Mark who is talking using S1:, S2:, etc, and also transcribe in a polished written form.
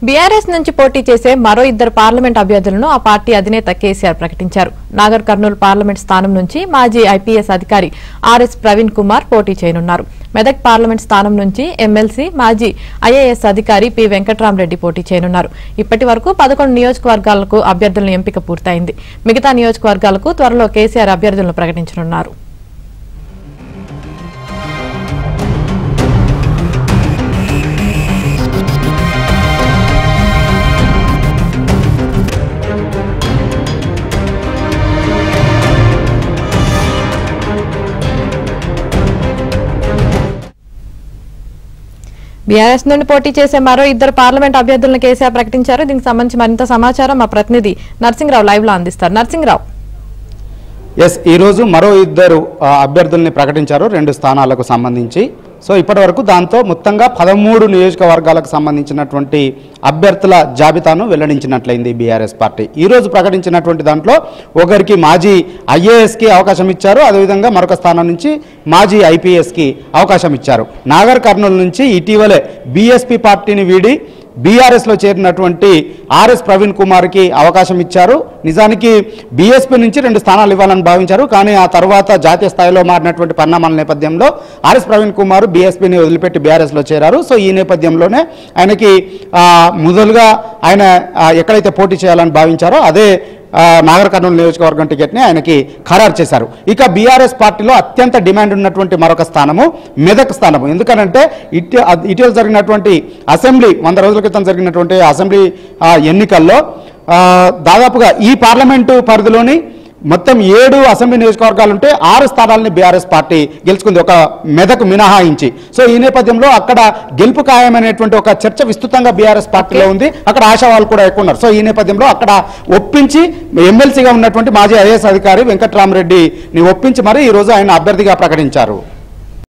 S1: BRS నుంచి పోటీ చేసే మరో ఇద్దరు పార్లమెంట్ అభ్యర్థులను ఆ పార్టీ అధినేత కేసీఆర్ ప్రకటించారు. నాగర్ కర్నూలు పార్లమెంట్ స్థానం నుంచి మాజీ ఐపీఎస్ అధికారి ఆర్ఎస్ ప్రవీణ్ కుమార్ పోటీ చేయనున్నారు. మెదక్ పార్లమెంట్ స్థానం నుంచి ఎమ్మెల్సీ మాజీ ఐఏఎస్ అధికారి పి వెంకట్రామరెడ్డి పోటీ చేయనున్నారు. ఇప్పటి వరకు 11 నియోజకవర్గాలకు అభ్యర్థుల ఎంపిక పూర్తయింది. మిగతా నియోజకవర్గాలకు త్వరలో కేసీఆర్ అభ్యర్థులను ప్రకటించనున్నారు. బీఆర్ఎస్ నుండి పోటీ చేసే మరో ఇద్దరు పార్లమెంట్ అభ్యర్థులను కేసీఆర్ ప్రకటించారు. దీనికి సంబంధించి మరింత సమాచారం మా ప్రతినిధి నర్సింగ్రావు లైవ్ లో అందిస్తారు. నర్సింగ్రావు,
S2: ఈ రోజు మరో ఇద్దరు అభ్యర్థుల్ని ప్రకటించారు 2 స్థానాలకు సంబంధించి. సో ఇప్పటి వరకు దాంతో మొత్తంగా 13 నియోజకవర్గాలకు సంబంధించినటువంటి అభ్యర్థుల జాబితాను వెల్లడించినట్లయింది బీఆర్ఎస్ పార్టీ. ఈరోజు ప్రకటించినటువంటి దాంట్లో ఒకరికి మాజీ ఐఏఎస్కి అవకాశం ఇచ్చారు. అదేవిధంగా మరొక స్థానం నుంచి మాజీ ఐపీఎస్కి అవకాశం ఇచ్చారు. నాగర్ కర్నూలు నుంచి ఇటీవలే బీఎస్పీ పార్టీని వీడి బీఆర్ఎస్లో చేరినటువంటి ఆర్ఎస్ ప్రవీణ్ కుమార్కి అవకాశం ఇచ్చారు. నిజానికి బీఎస్పీ నుంచి 2 స్థానాలు ఇవ్వాలని భావించారు. కానీ ఆ తర్వాత జాతీయ స్థాయిలో మారినటువంటి పరిణామాల నేపథ్యంలో ఆర్ఎస్ ప్రవీణ్ కుమార్ బీఎస్పీని వదిలిపెట్టి బీఆర్ఎస్లో చేరారు. సో ఈ నేపథ్యంలోనే ఆయనకి మొదలుగా ఆయన ఎక్కడైతే పోటీ చేయాలని భావించారో అదే నాగర్ కర్నూలు నియోజకవర్గం టికెట్ని ఆయనకి ఖరారు చేశారు. ఇక బీఆర్ఎస్ పార్టీలో అత్యంత డిమాండ్ ఉన్నటువంటి మరొక స్థానము మెదక్ స్థానము. ఎందుకంటే ఇటీవల జరిగినటువంటి అసెంబ్లీ 100 రోజుల క్రితం జరిగినటువంటి అసెంబ్లీ ఎన్నికల్లో దాదాపుగా ఈ పార్లమెంటు పరిధిలోని మొత్తం 7 అసెంబ్లీ నియోజకవర్గాలు ఉంటే 6 స్థానాలని బీఆర్ఎస్ పార్టీ గెలుచుకుంది, ఒక మెదక్ మినహాయించి. సో ఈ నేపథ్యంలో అక్కడ గెలుపు ఖాయమైనటువంటి ఒక చర్చ విస్తృతంగా బీఆర్ఎస్ పార్టీలో ఉంది. అక్కడ ఆశావాళ్ళు కూడా ఎక్కువ ఉన్నారు. సో ఈ నేపథ్యంలో అక్కడ ఒప్పించి ఎమ్మెల్సీగా ఉన్నటువంటి మాజీ ఐఏఎస్ అధికారి వెంకట్రామరెడ్డిని ఒప్పించి మరి ఈరోజు ఆయన అభ్యర్థిగా ప్రకటించారు.